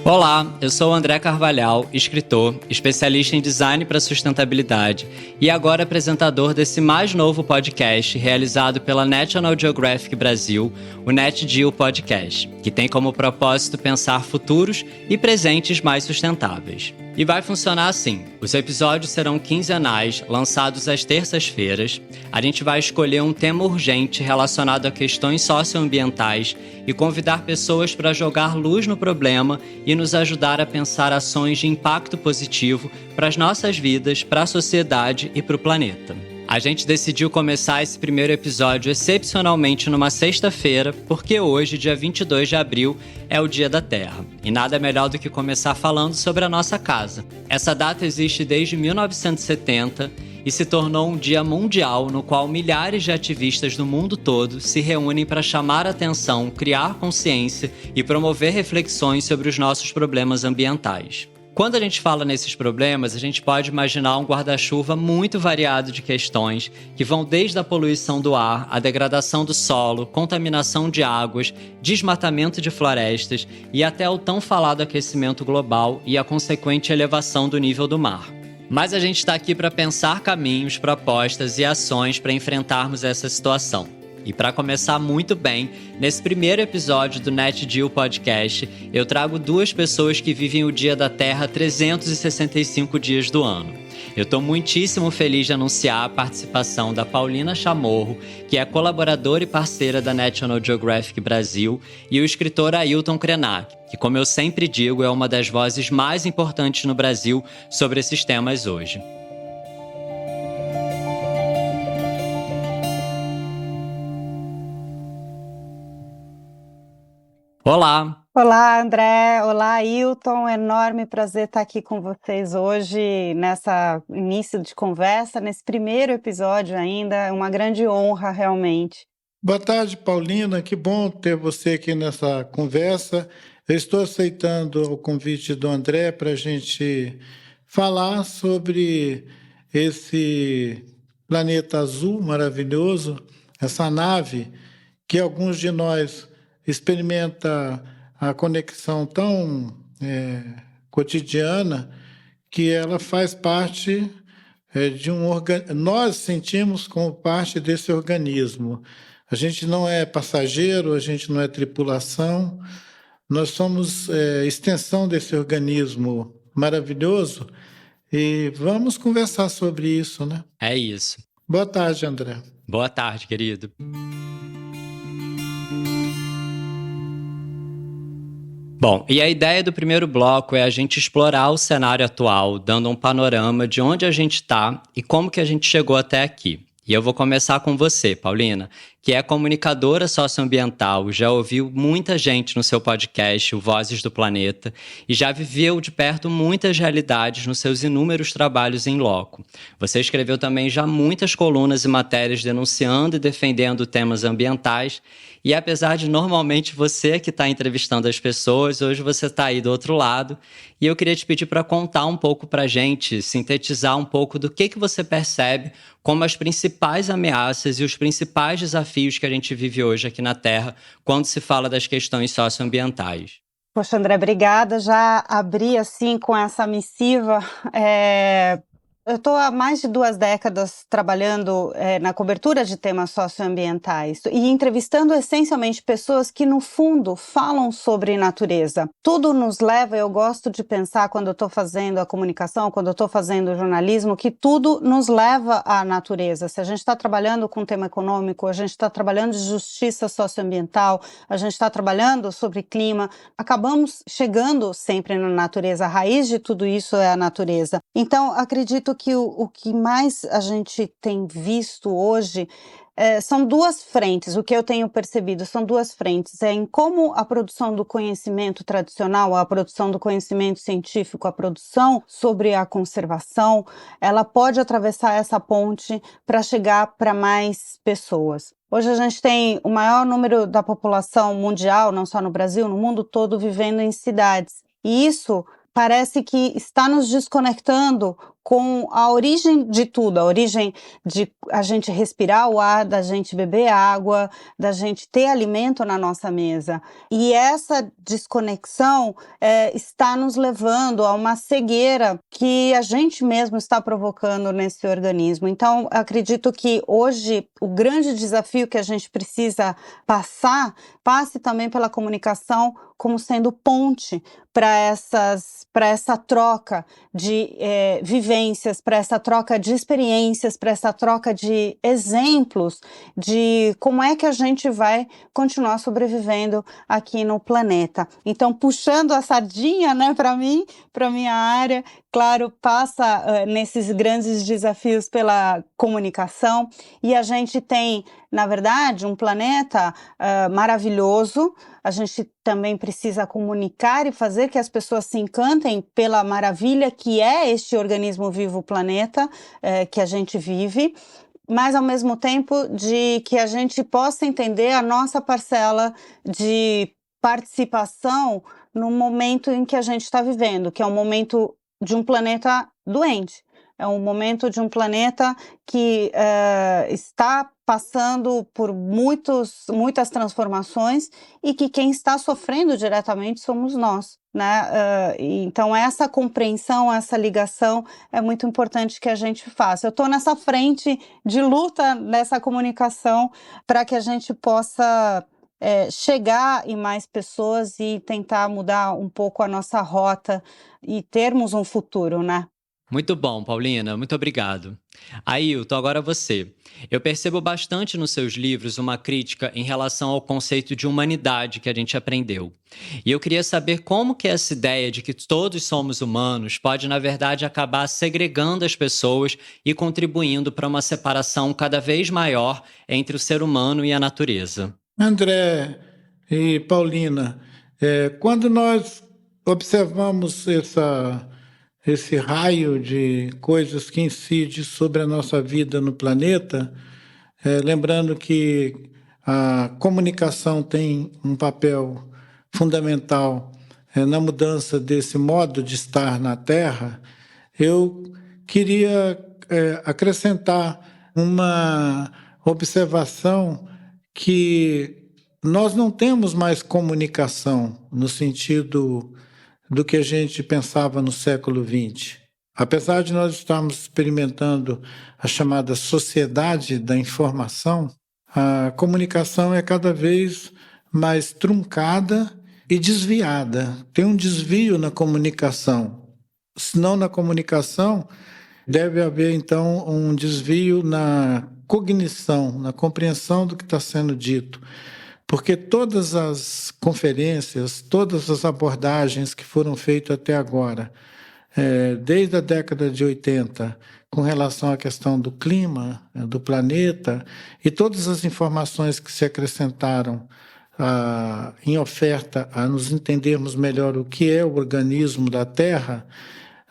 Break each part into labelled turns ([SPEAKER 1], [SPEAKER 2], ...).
[SPEAKER 1] Olá, eu sou o André Carvalhal, escritor, especialista em design para sustentabilidade e agora apresentador desse mais novo podcast realizado pela National Geographic Brasil, o NetGeo Podcast, que tem como propósito pensar futuros e presentes mais sustentáveis. E vai funcionar assim: os episódios serão quinzenais, lançados às terças-feiras. A gente vai escolher um tema urgente relacionado a questões socioambientais e convidar pessoas para jogar luz no problema e nos ajudar a pensar ações de impacto positivo para as nossas vidas, para a sociedade e para o planeta. A gente decidiu começar esse primeiro episódio excepcionalmente numa sexta-feira, porque hoje, dia 22 de abril, é o Dia da Terra. E nada melhor do que começar falando sobre a nossa casa. Essa data existe desde 1970 e se tornou um dia mundial no qual milhares de ativistas do mundo todo se reúnem para chamar atenção, criar consciência e promover reflexões sobre os nossos problemas ambientais. Quando a gente fala nesses problemas, a gente pode imaginar um guarda-chuva muito variado de questões que vão desde a poluição do ar, a degradação do solo, contaminação de águas, desmatamento de florestas e até o tão falado aquecimento global e a consequente elevação do nível do mar. Mas a gente está aqui para pensar caminhos, propostas e ações para enfrentarmos essa situação. E para começar muito bem, nesse primeiro episódio do NetGeo Podcast, eu trago duas pessoas que vivem o Dia da Terra 365 dias do ano. Eu estou muitíssimo feliz de anunciar a participação da Paulina Chamorro, que é colaboradora e parceira da National Geographic Brasil, e o escritor Ailton Krenak, que, como eu sempre digo, é uma das vozes mais importantes no Brasil sobre esses temas hoje. Olá!
[SPEAKER 2] Olá, André. Olá, Ailton. Enorme prazer estar aqui com vocês hoje, nessa início de conversa, nesse primeiro episódio ainda. É uma grande honra, realmente.
[SPEAKER 3] Boa tarde, Paulina. Que bom ter você aqui nessa conversa. Eu estou aceitando o convite do André para a gente falar sobre esse planeta azul maravilhoso, essa nave que alguns de nós experimenta a conexão tão cotidiana que ela faz parte de um organismo. Nós sentimos como parte desse organismo. A gente não é passageiro, a gente não é tripulação, nós somos extensão desse organismo maravilhoso e vamos conversar sobre isso, né?
[SPEAKER 1] É isso.
[SPEAKER 3] Boa tarde, André.
[SPEAKER 1] Boa tarde, querido. Bom, e a ideia do primeiro bloco é a gente explorar o cenário atual, dando um panorama de onde a gente está e como que a gente chegou até aqui. E eu vou começar com você, Paulina, que é comunicadora socioambiental, já ouviu muita gente no seu podcast, o Vozes do Planeta, e já viveu de perto muitas realidades nos seus inúmeros trabalhos em loco. Você escreveu também já muitas colunas e matérias denunciando e defendendo temas ambientais, e apesar de normalmente você que está entrevistando as pessoas, hoje você está aí do outro lado, e eu queria te pedir para contar um pouco para a gente, sintetizar um pouco do que você percebe como as principais ameaças e os principais desafios que a gente vive hoje aqui na Terra quando se fala das questões socioambientais.
[SPEAKER 2] Poxa, André, obrigada. Já abri assim com essa missiva. Eu estou há mais de 2 décadas trabalhando na cobertura de temas socioambientais e entrevistando essencialmente pessoas que, no fundo, falam sobre natureza. Tudo nos leva, eu gosto de pensar quando eu estou fazendo a comunicação, quando eu estou fazendo o jornalismo, que tudo nos leva à natureza. Se a gente está trabalhando com tema econômico, a gente está trabalhando de justiça socioambiental, a gente está trabalhando sobre clima, acabamos chegando sempre na natureza. A raiz de tudo isso é a natureza. Então, acredito que o que mais a gente tem visto hoje são 2 frentes. O que eu tenho percebido são 2 frentes. Em como a produção do conhecimento tradicional, a produção do conhecimento científico, a produção sobre a conservação, ela pode atravessar essa ponte para chegar para mais pessoas. Hoje a gente tem o maior número da população mundial, não só no Brasil, no mundo todo, vivendo em cidades. E isso parece que está nos desconectando com a origem de tudo, a origem de a gente respirar o ar, da gente beber água, da gente ter alimento na nossa mesa. E essa desconexão está nos levando a uma cegueira que a gente mesmo está provocando nesse organismo. Então, acredito que hoje o grande desafio que a gente precisa passe também pela comunicação como sendo ponte para essa troca de vivências, para essa troca de experiências, para essa troca de exemplos de como é que a gente vai continuar sobrevivendo aqui no planeta. Então, puxando a sardinha, né, para mim, para minha área, claro, passa nesses grandes desafios pela comunicação, e a gente tem, na verdade, um planeta maravilhoso. A gente também precisa comunicar e fazer que as pessoas se encantem pela maravilha que é este organismo vivo, planeta, que a gente vive, mas ao mesmo tempo de que a gente possa entender a nossa parcela de participação no momento em que a gente está vivendo, que é um momento de um planeta doente. É um momento de um planeta que está passando por muitas transformações e que quem está sofrendo diretamente somos nós, né? Então essa compreensão, essa ligação é muito importante que a gente faça. Eu estou nessa frente de luta, nessa comunicação, para que a gente possa chegar em mais pessoas e tentar mudar um pouco a nossa rota e termos um futuro, né?
[SPEAKER 1] Muito bom, Paulina, muito obrigado. Ailton, agora você. Eu percebo bastante nos seus livros uma crítica em relação ao conceito de humanidade que a gente aprendeu. E eu queria saber como que essa ideia de que todos somos humanos pode, na verdade, acabar segregando as pessoas e contribuindo para uma separação cada vez maior entre o ser humano e a natureza.
[SPEAKER 3] André e Paulina, quando nós observamos esse raio de coisas que incide sobre a nossa vida no planeta, lembrando que a comunicação tem um papel fundamental na mudança desse modo de estar na Terra, eu queria acrescentar uma observação que nós não temos mais comunicação no sentido do que a gente pensava no século XX. Apesar de nós estarmos experimentando a chamada sociedade da informação, a comunicação é cada vez mais truncada e desviada. Tem um desvio na comunicação. Se não na comunicação, deve haver, então, um desvio na cognição, na compreensão do que está sendo dito. Porque todas as conferências, todas as abordagens que foram feitas até agora, desde a década de 80, com relação à questão do clima, do planeta, e todas as informações que se acrescentaram em oferta a nos entendermos melhor o que é o organismo da Terra,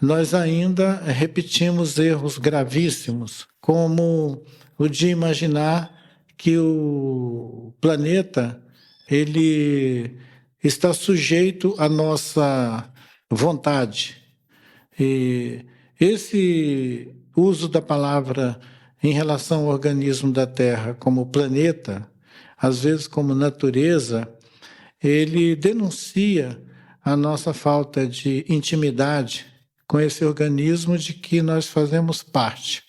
[SPEAKER 3] nós ainda repetimos erros gravíssimos, como o de imaginar que o planeta ele está sujeito à nossa vontade. E esse uso da palavra em relação ao organismo da Terra como planeta, às vezes como natureza, ele denuncia a nossa falta de intimidade com esse organismo de que nós fazemos parte.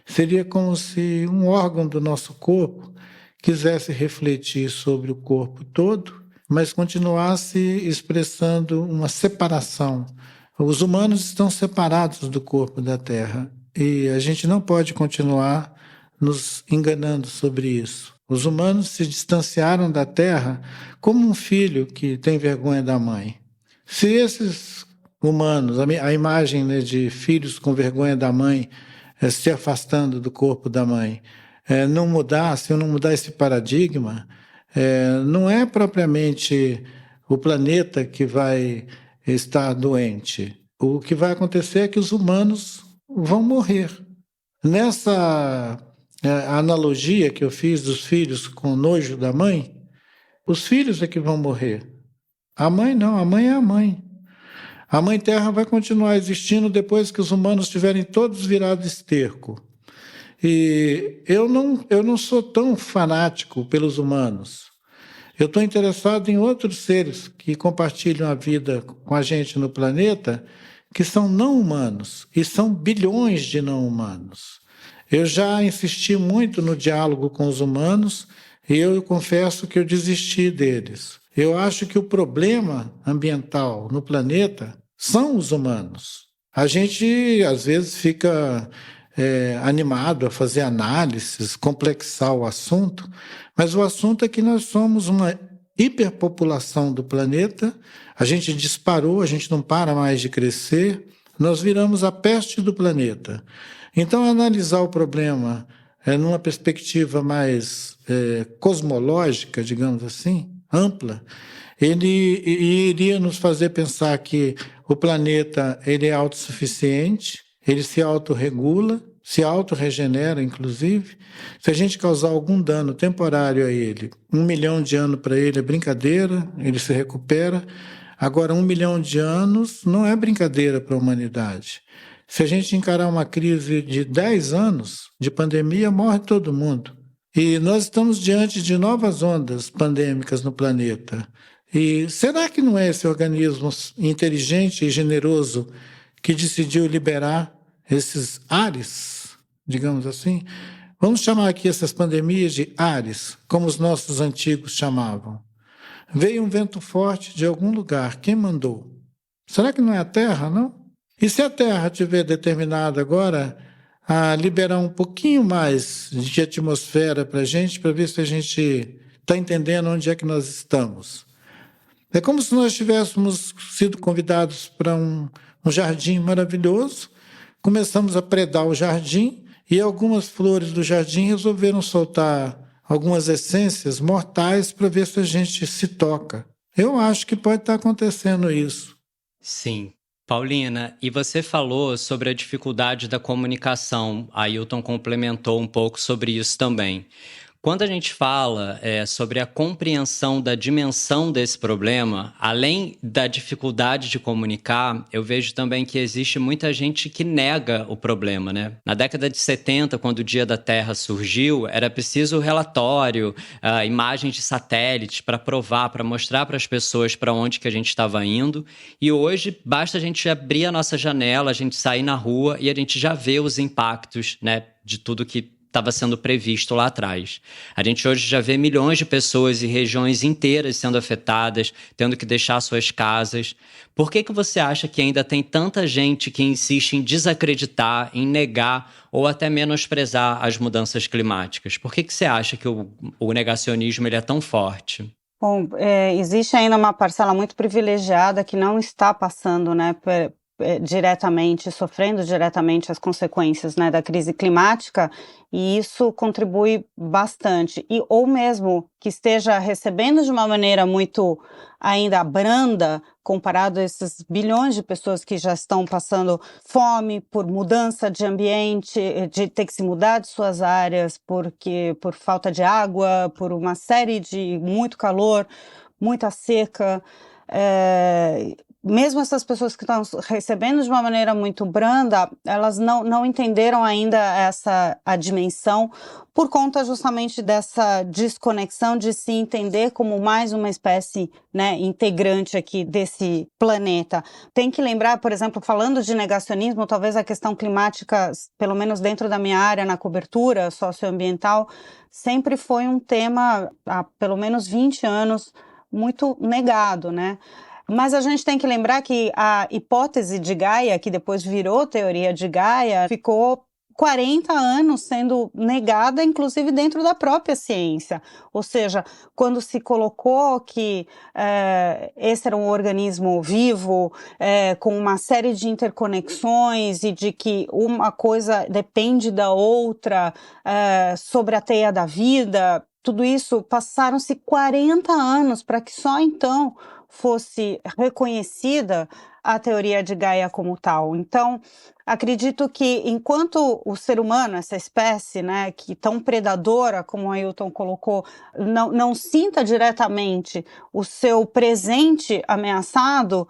[SPEAKER 3] Seria como se um órgão do nosso corpo quisesse refletir sobre o corpo todo, mas continuasse expressando uma separação. Os humanos estão separados do corpo da Terra e a gente não pode continuar nos enganando sobre isso. Os humanos se distanciaram da Terra como um filho que tem vergonha da mãe. Se esses humanos, a imagem, né, de filhos com vergonha da mãe, se afastando do corpo da mãe, não mudar, se eu não mudar esse paradigma, não é propriamente o planeta que vai estar doente. O que vai acontecer é que os humanos vão morrer. Nessa analogia que eu fiz dos filhos com nojo da mãe, os filhos é que vão morrer. A mãe não, a mãe é a mãe. A Mãe Terra vai continuar existindo depois que os humanos tiverem todos virados esterco. E eu não sou tão fanático pelos humanos. Eu estou interessado em outros seres que compartilham a vida com a gente no planeta, que são não humanos, e são bilhões de não humanos. Eu já insisti muito no diálogo com os humanos, e eu confesso que eu desisti deles. Eu acho que o problema ambiental no planeta são os humanos. A gente, às vezes, fica animado a fazer análises, complexar o assunto, mas o assunto é que nós somos uma hiperpopulação do planeta, a gente disparou, a gente não para mais de crescer, nós viramos a peste do planeta. Então, analisar o problema numa perspectiva mais cosmológica, digamos assim, ampla, ele iria nos fazer pensar que o planeta ele é autossuficiente, ele se autorregula, se autorregenera, inclusive. Se a gente causar algum dano temporário a ele, 1 milhão de anos para ele é brincadeira, ele se recupera. Agora, 1 milhão de anos não é brincadeira para a humanidade. Se a gente encarar uma crise de 10 anos de pandemia, morre todo mundo. E nós estamos diante de novas ondas pandêmicas no planeta. E será que não é esse organismo inteligente e generoso que decidiu liberar esses ares, digamos assim? Vamos chamar aqui essas pandemias de ares, como os nossos antigos chamavam. Veio um vento forte de algum lugar. Quem mandou? Será que não é a Terra, não? E se a Terra tiver determinado agora a liberar um pouquinho mais de atmosfera para ver se a gente está entendendo onde é que nós estamos? É como se nós tivéssemos sido convidados para um jardim maravilhoso, começamos a predar o jardim e algumas flores do jardim resolveram soltar algumas essências mortais para ver se a gente se toca. Eu acho que pode estar acontecendo isso.
[SPEAKER 1] Sim. Paulina, e você falou sobre a dificuldade da comunicação. A Ailton complementou um pouco sobre isso também. Quando a gente fala sobre a compreensão da dimensão desse problema, além da dificuldade de comunicar, eu vejo também que existe muita gente que nega o problema, né? Na década de 70, quando o Dia da Terra surgiu, era preciso relatório, imagens de satélites para provar, para mostrar para as pessoas para onde que a gente estava indo. E hoje, basta a gente abrir a nossa janela, a gente sair na rua e a gente já vê os impactos, né, de tudo que estava sendo previsto lá atrás. A gente hoje já vê milhões de pessoas e regiões inteiras sendo afetadas, tendo que deixar suas casas. Por que você acha que ainda tem tanta gente que insiste em desacreditar, em negar ou até menosprezar as mudanças climáticas? Por que você acha que o negacionismo ele é tão forte?
[SPEAKER 2] Bom, existe ainda uma parcela muito privilegiada que não está passando, né, sofrendo diretamente as consequências, né, da crise climática, e isso contribui bastante. Ou mesmo que esteja recebendo de uma maneira muito ainda branda, comparado a esses bilhões de pessoas que já estão passando fome por mudança de ambiente, de ter que se mudar de suas áreas, por falta de água, por uma série de muito calor, muita seca. Mesmo essas pessoas que estão recebendo de uma maneira muito branda, elas não entenderam ainda a dimensão por conta justamente dessa desconexão de se entender como mais uma espécie, né, integrante aqui desse planeta. Tem que lembrar, por exemplo, falando de negacionismo, talvez a questão climática, pelo menos dentro da minha área, na cobertura socioambiental, sempre foi um tema, há pelo menos 20 anos, muito negado, né? Mas a gente tem que lembrar que a hipótese de Gaia, que depois virou teoria de Gaia, ficou 40 anos sendo negada, inclusive dentro da própria ciência. Ou seja, quando se colocou que esse era um organismo vivo, com uma série de interconexões e de que uma coisa depende da outra, sobre a teia da vida, tudo isso, passaram-se 40 anos para que só então fosse reconhecida a teoria de Gaia como tal. Então, acredito que enquanto o ser humano, essa espécie, né, que tão predadora, como o Ailton colocou, não sinta diretamente o seu presente ameaçado,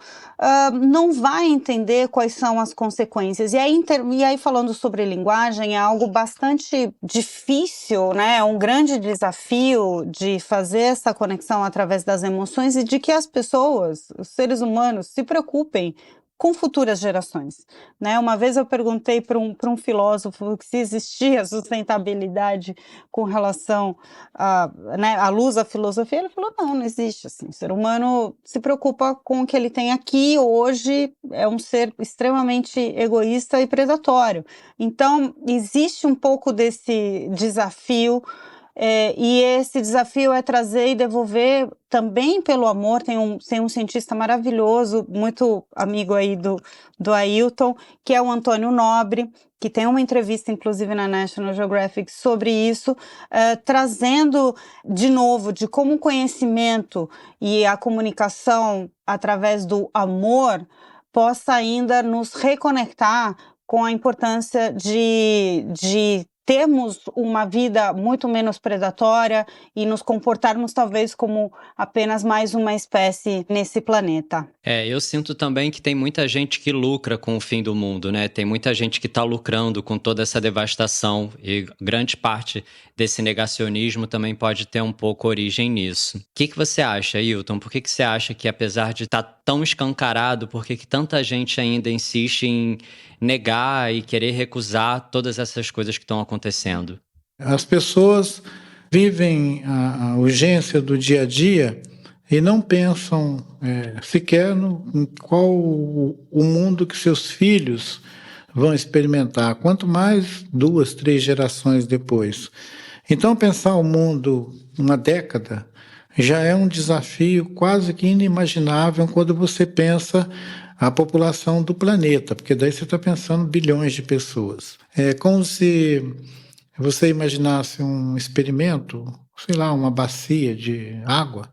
[SPEAKER 2] não vai entender quais são as consequências. E aí falando sobre linguagem, é algo bastante difícil, né, é um grande desafio de fazer essa conexão através das emoções e de que as pessoas, os seres humanos, se preocupem com futuras gerações, né? Uma vez eu perguntei para um filósofo se existia sustentabilidade com relação né, à luz da filosofia, ele falou, não existe, assim, o ser humano se preocupa com o que ele tem aqui, hoje é um ser extremamente egoísta e predatório. Então, existe um pouco desse desafio, e esse desafio é trazer e devolver também pelo amor. Tem um cientista maravilhoso, muito amigo aí do Ailton, que é o Antônio Nobre, que tem uma entrevista inclusive na National Geographic sobre isso, trazendo de novo de como o conhecimento e a comunicação através do amor possa ainda nos reconectar com a importância de termos uma vida muito menos predatória e nos comportarmos talvez como apenas mais uma espécie nesse planeta.
[SPEAKER 1] Eu sinto também que tem muita gente que lucra com o fim do mundo, né? Tem muita gente que está lucrando com toda essa devastação e grande parte desse negacionismo também pode ter um pouco origem nisso. O que você acha, Ailton? Por que você acha que, apesar de estar tão escancarado, por que tanta gente ainda insiste em negar e querer recusar todas essas coisas que estão acontecendo?
[SPEAKER 3] As pessoas vivem a urgência do dia a dia e não pensam sequer em qual o mundo que seus filhos vão experimentar, quanto mais 2, 3 gerações depois. Então, pensar o mundo uma década já é um desafio quase que inimaginável quando você pensa a população do planeta, porque daí você está pensando bilhões de pessoas. É como se você imaginasse um experimento, sei lá, uma bacia de água,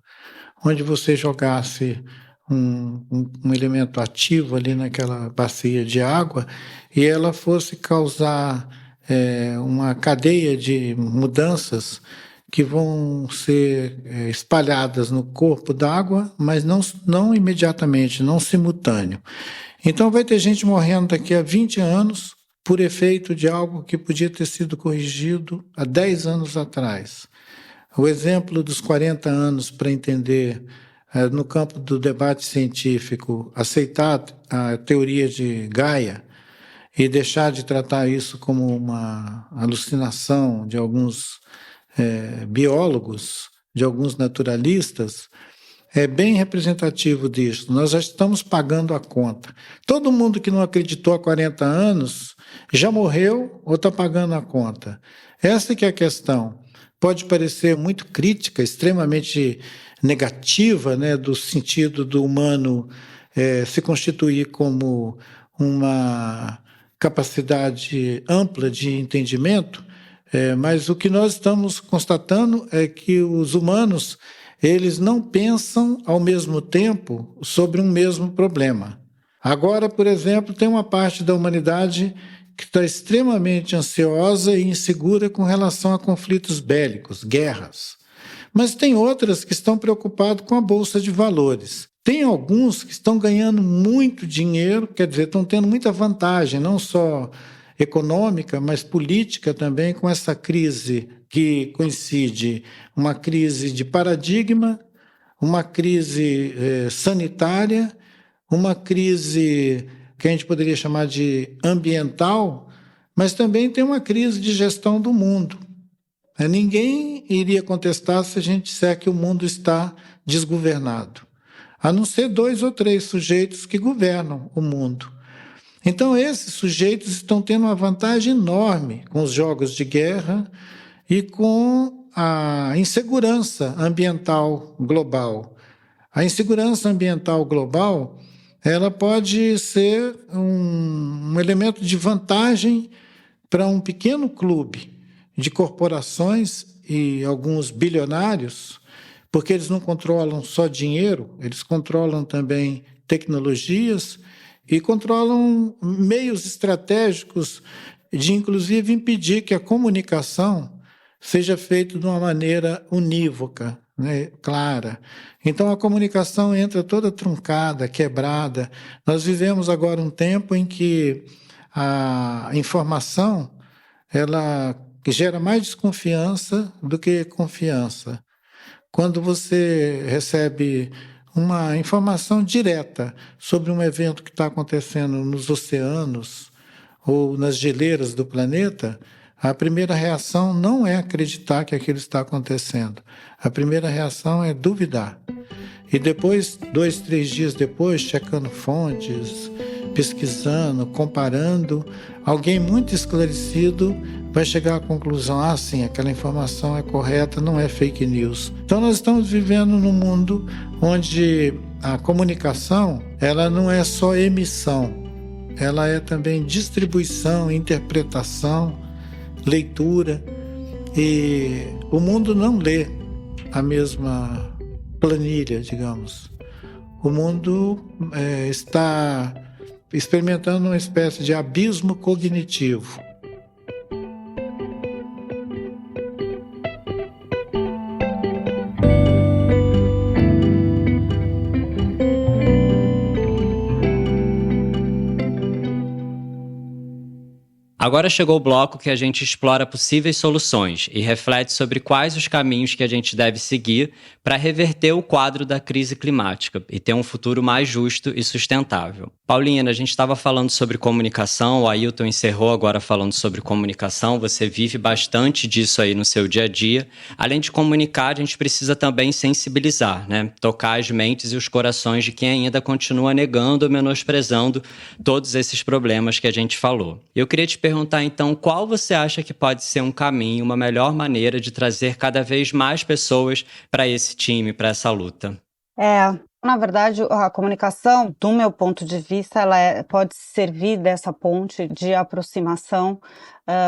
[SPEAKER 3] onde você jogasse um elemento ativo ali naquela bacia de água e ela fosse causar uma cadeia de mudanças que vão ser espalhadas no corpo d'água, mas não imediatamente, não simultâneo. Então vai ter gente morrendo daqui a 20 anos por efeito de algo que podia ter sido corrigido há 10 anos atrás. O exemplo dos 40 anos para entender, no campo do debate científico, aceitar a teoria de Gaia e deixar de tratar isso como uma alucinação de alguns biólogos, de alguns naturalistas, é bem representativo disso. Nós já estamos pagando a conta. Todo mundo que não acreditou há 40 anos já morreu ou está pagando a conta. Essa que é a questão. Pode parecer muito crítica, extremamente negativa, né, do sentido do humano se constituir como uma capacidade ampla de entendimento, mas o que nós estamos constatando é que os humanos eles não pensam ao mesmo tempo sobre um mesmo problema. Agora, por exemplo, tem uma parte da humanidade que está extremamente ansiosa e insegura com relação a conflitos bélicos, guerras. Mas tem outras que estão preocupadas com a Bolsa de Valores. Tem alguns que estão ganhando muito dinheiro, quer dizer, estão tendo muita vantagem, não só econômica, mas política também, com essa crise que coincide uma crise de paradigma, uma crise sanitária, uma crise que a gente poderia chamar de ambiental, mas também tem uma crise de gestão do mundo. Ninguém iria contestar se a gente disser que o mundo está desgovernado, a não ser 2 ou 3 sujeitos que governam o mundo. Então, esses sujeitos estão tendo uma vantagem enorme com os jogos de guerra e com a insegurança ambiental global. A insegurança ambiental global ela pode ser um elemento de vantagem para um pequeno clube de corporações e alguns bilionários, porque eles não controlam só dinheiro, eles controlam também tecnologias e controlam meios estratégicos de, inclusive, impedir que a comunicação seja feita de uma maneira unívoca, né, clara. Então, a comunicação entra toda truncada, quebrada. Nós vivemos agora um tempo em que a informação ela gera mais desconfiança do que confiança. Quando você recebe uma informação direta sobre um evento que está acontecendo nos oceanos ou nas geleiras do planeta, a primeira reação não é acreditar que aquilo está acontecendo. A primeira reação é duvidar. E depois, 2, 3 dias depois, checando fontes, pesquisando, comparando, alguém muito esclarecido vai chegar à conclusão, sim, aquela informação é correta, não é fake news. Então nós estamos vivendo num mundo onde a comunicação, ela não é só emissão, ela é também distribuição, interpretação, leitura, e o mundo não lê a mesma planilha, digamos. O mundo está experimentando uma espécie de abismo cognitivo.
[SPEAKER 1] Agora chegou o bloco que a gente explora possíveis soluções e reflete sobre quais os caminhos que a gente deve seguir para reverter o quadro da crise climática e ter um futuro mais justo e sustentável. Paulina, a gente estava falando sobre comunicação, o Ailton encerrou agora falando sobre comunicação, você vive bastante disso aí no seu dia a dia. Além de comunicar, a gente precisa também sensibilizar, né? Tocar as mentes e os corações de quem ainda continua negando ou menosprezando todos esses problemas que a gente falou. Eu queria te perguntar, então, qual você acha que pode ser um caminho, uma melhor maneira de trazer cada vez mais pessoas para esse time, para essa luta?
[SPEAKER 2] Na verdade, a comunicação, do meu ponto de vista, ela pode servir dessa ponte de aproximação,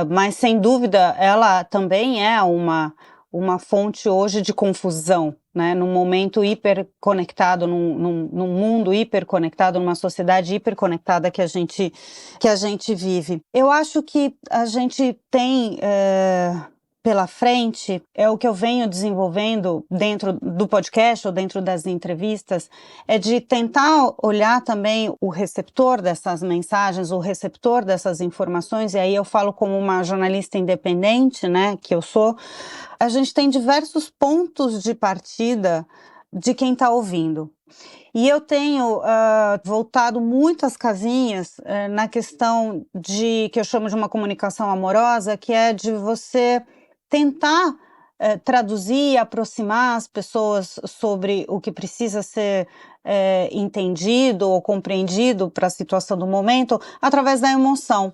[SPEAKER 2] mas, sem dúvida, ela também é uma fonte hoje de confusão, né? Num momento hiperconectado, num mundo hiperconectado, numa sociedade hiperconectada que a gente vive. Eu acho que a gente tem pela frente, é o que eu venho desenvolvendo dentro do podcast ou dentro das entrevistas, é de tentar olhar também o receptor dessas mensagens, o receptor dessas informações, e aí eu falo como uma jornalista independente, né, que eu sou. A gente tem diversos pontos de partida de quem está ouvindo. E eu tenho voltado muitas casinhas na questão que eu chamo de uma comunicação amorosa, que é de você tentar traduzir e aproximar as pessoas sobre o que precisa ser entendido ou compreendido para a situação do momento através da emoção.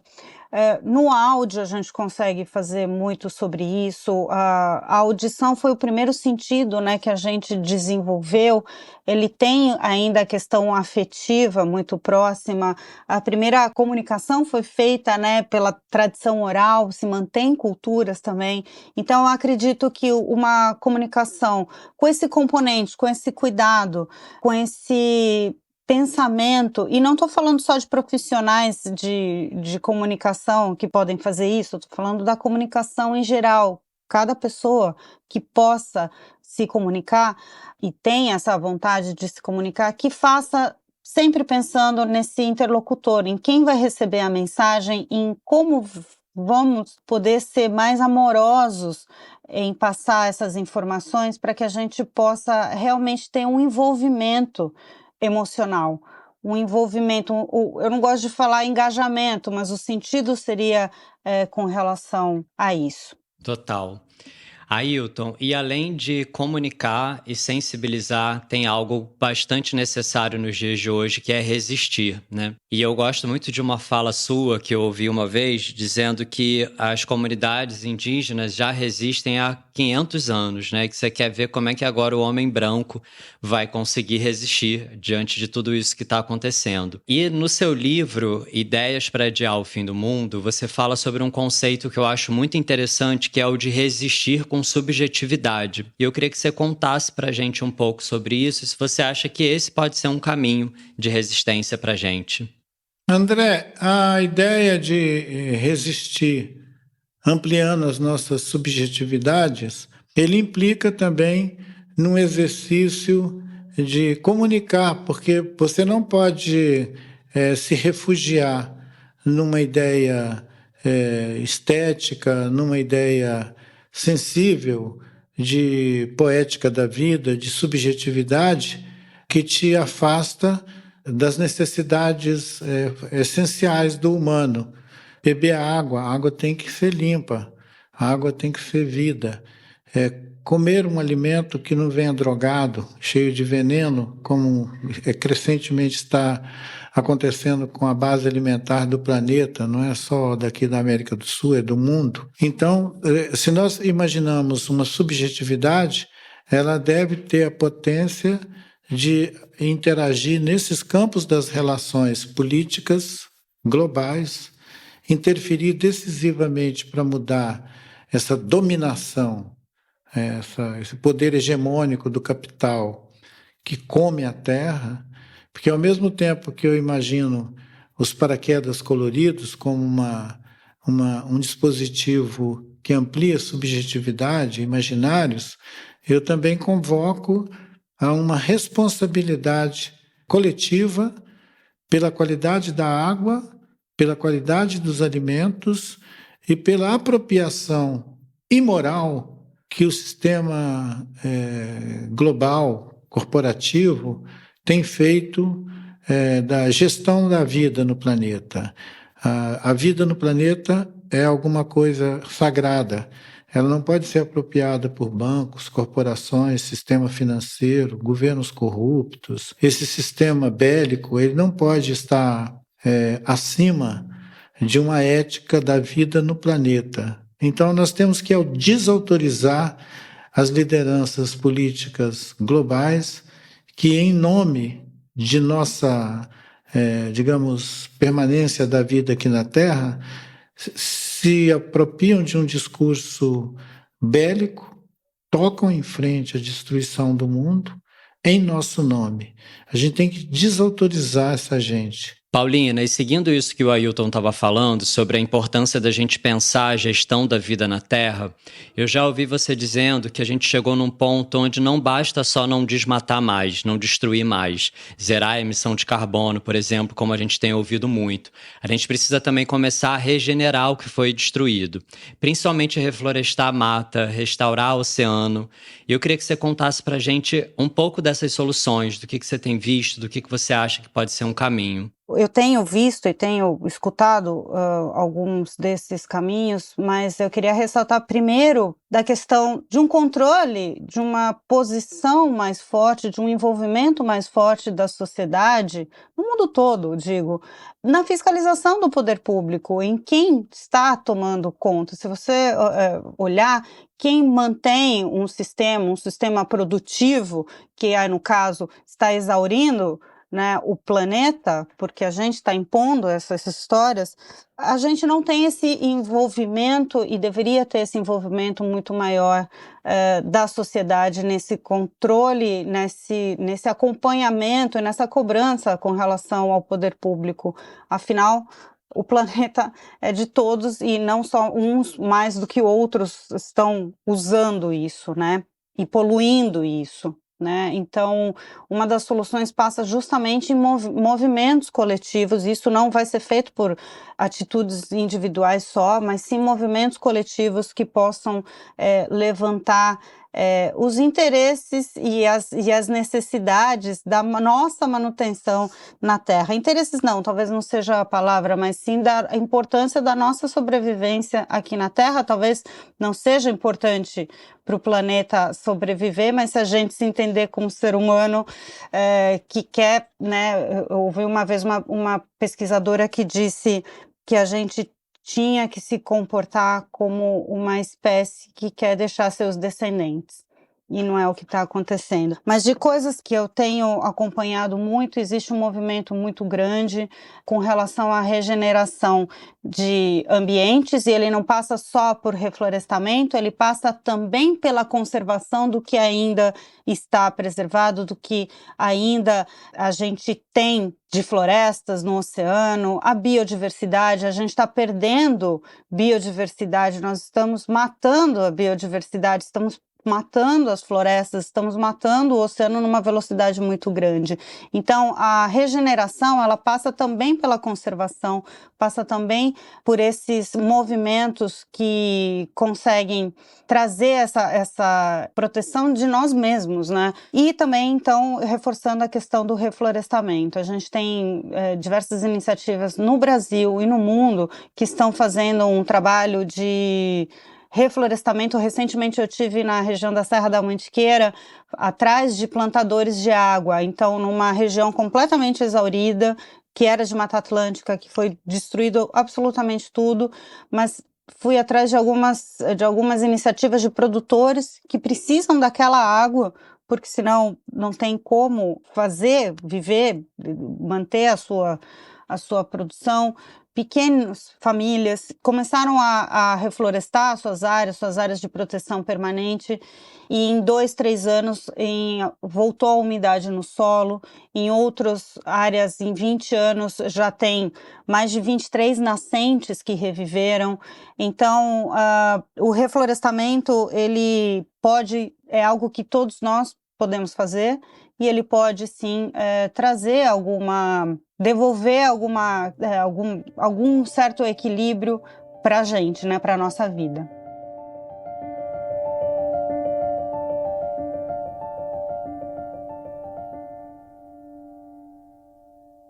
[SPEAKER 2] No áudio a gente consegue fazer muito sobre isso. A audição foi o primeiro sentido, né, que a gente desenvolveu. Ele tem ainda a questão afetiva muito próxima. A primeira comunicação foi feita, né, pela tradição oral, se mantém culturas também. Então eu acredito que uma comunicação com esse componente, com esse cuidado, com esse pensamento, e não estou falando só de profissionais de comunicação que podem fazer isso, estou falando da comunicação em geral. Cada pessoa que possa se comunicar e tenha essa vontade de se comunicar, que faça sempre pensando nesse interlocutor, em quem vai receber a mensagem, em como vamos poder ser mais amorosos em passar essas informações para que a gente possa realmente ter um envolvimento emocional, um envolvimento, eu não gosto de falar engajamento, mas o sentido seria com relação a isso.
[SPEAKER 1] Total. Ailton, e além de comunicar e sensibilizar, tem algo bastante necessário nos dias de hoje, que é resistir, né? E eu gosto muito de uma fala sua que eu ouvi uma vez, dizendo que as comunidades indígenas já resistem há 500 anos, né? Que você quer ver como é que agora o homem branco vai conseguir resistir diante de tudo isso que está acontecendo. E no seu livro, Ideias para Adiar o Fim do Mundo, você fala sobre um conceito que eu acho muito interessante, que é o de resistir com subjetividade. E eu queria que você contasse para a gente um pouco sobre isso, se você acha que esse pode ser um caminho de resistência para a gente.
[SPEAKER 3] André, a ideia de resistir ampliando as nossas subjetividades, ele implica também num exercício de comunicar, porque você não pode se refugiar numa ideia estética, numa ideia sensível de poética da vida, de subjetividade, que te afasta das necessidades essenciais do humano. Beber a água tem que ser limpa, a água tem que ser vida. Comer um alimento que não venha drogado, cheio de veneno, como crescentemente está acontecendo com a base alimentar do planeta, não é só daqui da América do Sul, é do mundo. Então, se nós imaginamos uma subjetividade, ela deve ter a potência de interagir nesses campos das relações políticas globais, interferir decisivamente para mudar essa dominação, esse poder hegemônico do capital que come a terra, porque ao mesmo tempo que eu imagino os paraquedas coloridos como um dispositivo que amplia a subjetividade, imaginários, eu também convoco a uma responsabilidade coletiva pela qualidade da água, pela qualidade dos alimentos e pela apropriação imoral que o sistema global, corporativo, tem feito da gestão da vida no planeta. A vida no planeta é alguma coisa sagrada. Ela não pode ser apropriada por bancos, corporações, sistema financeiro, governos corruptos. Esse sistema bélico, ele não pode estar acima de uma ética da vida no planeta. Então, nós temos que desautorizar as lideranças políticas globais que, em nome de nossa, digamos, permanência da vida aqui na Terra, se apropriam de um discurso bélico, tocam em frente a destruição do mundo em nosso nome. A gente tem que desautorizar essa gente.
[SPEAKER 1] Paulina, e seguindo isso que o Ailton estava falando sobre a importância da gente pensar a gestão da vida na Terra, eu já ouvi você dizendo que a gente chegou num ponto onde não basta só não desmatar mais, não destruir mais, zerar a emissão de carbono, por exemplo, como a gente tem ouvido muito. A gente precisa também começar a regenerar o que foi destruído, principalmente reflorestar a mata, restaurar o oceano. E eu queria que você contasse para a gente um pouco dessas soluções, do que você tem visto, do que você acha que pode ser um caminho.
[SPEAKER 2] Eu tenho visto e tenho escutado alguns desses caminhos, mas eu queria ressaltar primeiro da questão de um controle, de uma posição mais forte, de um envolvimento mais forte da sociedade, no mundo todo, digo, na fiscalização do poder público, em quem está tomando conta. Se você olhar, quem mantém um sistema produtivo, que no caso está exaurindo, né, o planeta, porque a gente está impondo essas histórias, a gente não tem esse envolvimento e deveria ter esse envolvimento muito maior da sociedade nesse controle, nesse acompanhamento e nessa cobrança com relação ao poder público. Afinal, o planeta é de todos e não só uns mais do que outros estão usando isso, né, e poluindo isso. Né? Então, uma das soluções passa justamente em movimentos coletivos. Isso não vai ser feito por atitudes individuais só, mas sim movimentos coletivos que possam levantar os interesses e as necessidades da nossa manutenção na Terra. Interesses não, talvez não seja a palavra, mas sim da importância da nossa sobrevivência aqui na Terra. Talvez não seja importante para o planeta sobreviver, mas se a gente se entender como ser humano que quer, né, eu ouvi uma vez uma pesquisadora que disse que a gente tinha que se comportar como uma espécie que quer deixar seus descendentes. E não é o que está acontecendo. Mas de coisas que eu tenho acompanhado muito, existe um movimento muito grande com relação à regeneração de ambientes, e ele não passa só por reflorestamento, ele passa também pela conservação do que ainda está preservado, do que ainda a gente tem de florestas no oceano, a biodiversidade. A gente está perdendo biodiversidade, nós estamos matando a biodiversidade, estamos matando as florestas, estamos matando o oceano numa velocidade muito grande. Então, a regeneração, ela passa também pela conservação, passa também por esses movimentos que conseguem trazer essa proteção de nós mesmos, né? E também, então, reforçando a questão do reflorestamento. A gente tem diversas iniciativas no Brasil e no mundo que estão fazendo um trabalho de reflorestamento. Recentemente eu tive na região da Serra da Mantiqueira, atrás de plantadores de água, então numa região completamente exaurida, que era de Mata Atlântica, que foi destruído absolutamente tudo, mas fui atrás de algumas iniciativas de produtores que precisam daquela água, porque senão não tem como viver, manter a sua produção. Pequenas famílias começaram a reflorestar suas áreas de proteção permanente, e em 2, 3 anos voltou a umidade no solo. Em outras áreas, em 20 anos, já tem mais de 23 nascentes que reviveram. Então, o reflorestamento, é algo que todos nós podemos fazer, e ele pode sim devolver algum certo equilíbrio para a gente, né, para a nossa vida.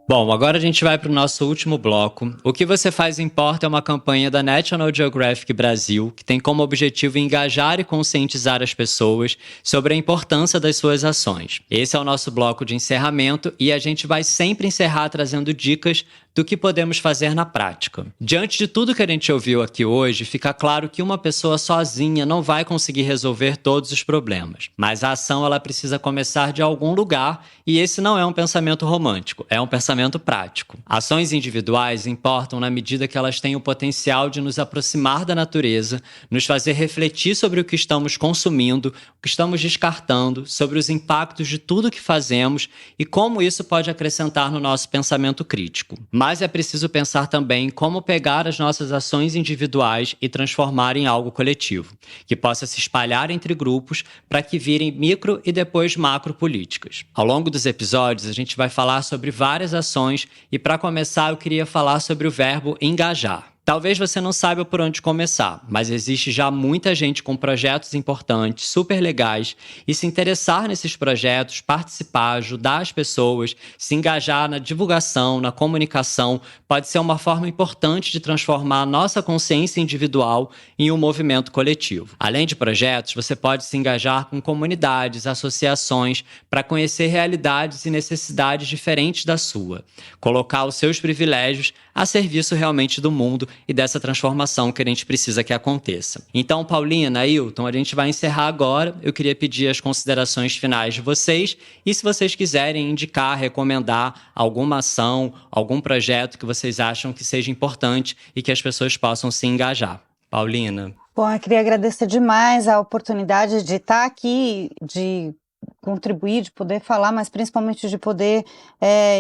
[SPEAKER 1] Bom, agora a gente vai para o nosso último bloco. O que você faz importa é uma campanha da National Geographic Brasil, que tem como objetivo engajar e conscientizar as pessoas sobre a importância das suas ações. Esse é o nosso bloco de encerramento, e a gente vai sempre encerrar trazendo dicas do que podemos fazer na prática. Diante de tudo que a gente ouviu aqui hoje, fica claro que uma pessoa sozinha não vai conseguir resolver todos os problemas. Mas a ação, ela precisa começar de algum lugar, e esse não é um pensamento romântico, é um pensamento prático. Ações individuais importam na medida que elas têm o potencial de nos aproximar da natureza, nos fazer refletir sobre o que estamos consumindo, o que estamos descartando, sobre os impactos de tudo que fazemos e como isso pode acrescentar no nosso pensamento crítico. Mas é preciso pensar também como pegar as nossas ações individuais e transformar em algo coletivo, que possa se espalhar entre grupos para que virem micro e depois macro políticas. Ao longo dos episódios, a gente vai falar sobre várias ações, e para começar eu queria falar sobre o verbo engajar. Talvez você não saiba por onde começar, mas existe já muita gente com projetos importantes, super legais, e se interessar nesses projetos, participar, ajudar as pessoas, se engajar na divulgação, na comunicação, pode ser uma forma importante de transformar a nossa consciência individual em um movimento coletivo. Além de projetos, você pode se engajar com comunidades, associações, para conhecer realidades e necessidades diferentes da sua. Colocar os seus privilégios a serviço realmente do mundo e dessa transformação que a gente precisa que aconteça. Então, Paulina, Ailton, a gente vai encerrar agora. Eu queria pedir as considerações finais de vocês, e se vocês quiserem indicar, recomendar alguma ação, algum projeto que vocês acham que seja importante e que as pessoas possam se engajar. Paulina.
[SPEAKER 2] Bom, eu queria agradecer demais a oportunidade de estar aqui, de contribuir, de poder falar, mas principalmente de poder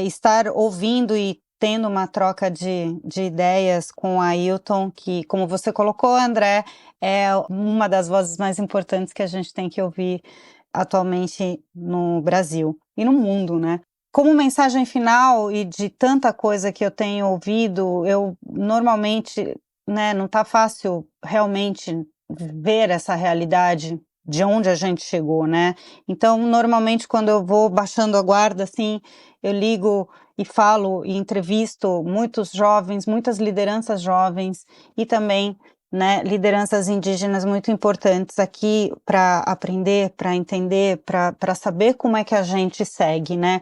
[SPEAKER 2] estar ouvindo e tendo uma troca de ideias com a Ailton, que, como você colocou, André, é uma das vozes mais importantes que a gente tem que ouvir atualmente no Brasil e no mundo, né? Como mensagem final, e de tanta coisa que eu tenho ouvido, eu normalmente, né, não está fácil realmente ver essa realidade de onde a gente chegou, né? Então, normalmente, quando eu vou baixando a guarda, assim, eu ligo e falo e entrevisto muitos jovens, muitas lideranças jovens, e também, né, lideranças indígenas muito importantes aqui para aprender, para entender, para saber como é que a gente segue, né?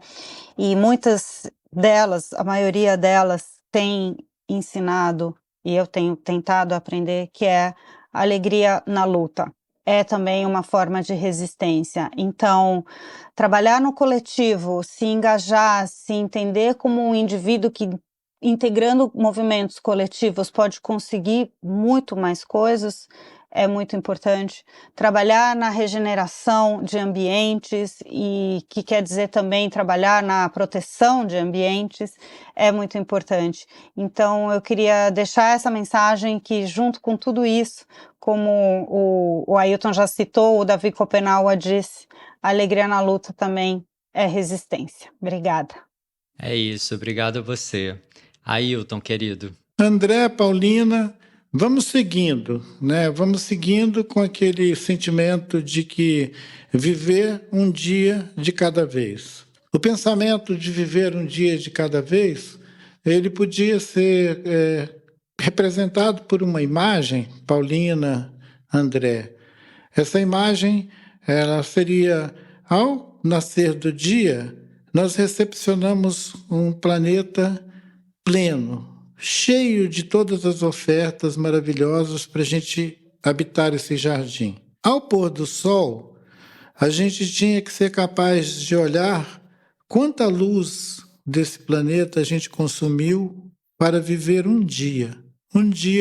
[SPEAKER 2] E muitas delas, a maioria delas, tem ensinado e eu tenho tentado aprender, que é alegria na luta. É também uma forma de resistência. Então, trabalhar no coletivo, se engajar, se entender como um indivíduo que, integrando movimentos coletivos, pode conseguir muito mais coisas, é muito importante. Trabalhar na regeneração de ambientes, e que quer dizer também trabalhar na proteção de ambientes, é muito importante. Então, eu queria deixar essa mensagem que, junto com tudo isso, como o Ailton já citou, o Davi Copenaua disse, alegria na luta também é resistência. Obrigada.
[SPEAKER 1] É isso, obrigado a você. Ailton, querido.
[SPEAKER 3] André, Paulina, vamos seguindo, né? Vamos seguindo com aquele sentimento de que viver um dia de cada vez. O pensamento de viver um dia de cada vez, ele podia ser representado por uma imagem, Paulina, André. Essa imagem, ela seria, ao nascer do dia, nós recepcionamos um planeta pleno, cheio de todas as ofertas maravilhosas para a gente habitar esse jardim. Ao pôr do sol, a gente tinha que ser capaz de olhar quanta luz desse planeta a gente consumiu para viver um dia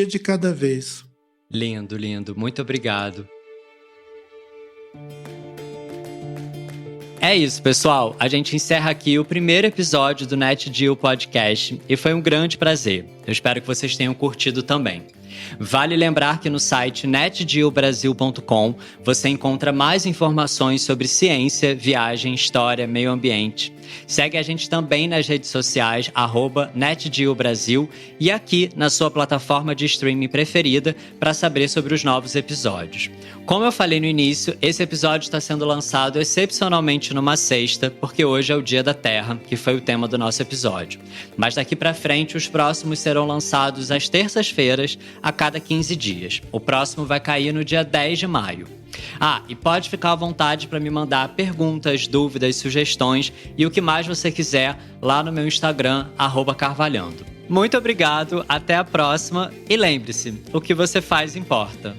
[SPEAKER 3] de cada vez.
[SPEAKER 1] Lindo, lindo. Muito obrigado. É isso, pessoal. A gente encerra aqui o primeiro episódio do NetDeal Podcast e foi um grande prazer. Eu espero que vocês tenham curtido também. Vale lembrar que no site netdealbrasil.com você encontra mais informações sobre ciência, viagem, história, meio ambiente. Segue a gente também nas redes sociais, @netdealbrasil, e aqui na sua plataforma de streaming preferida para saber sobre os novos episódios. Como eu falei no início, esse episódio está sendo lançado excepcionalmente numa sexta, porque hoje é o Dia da Terra, que foi o tema do nosso episódio. Mas daqui para frente, os próximos serão lançados às terças-feiras, a cada 15 dias. O próximo vai cair no dia 10 de maio. E pode ficar à vontade para me mandar perguntas, dúvidas, sugestões e o que mais você quiser lá no meu Instagram, @carvalhando. Muito obrigado, até a próxima e lembre-se, o que você faz importa.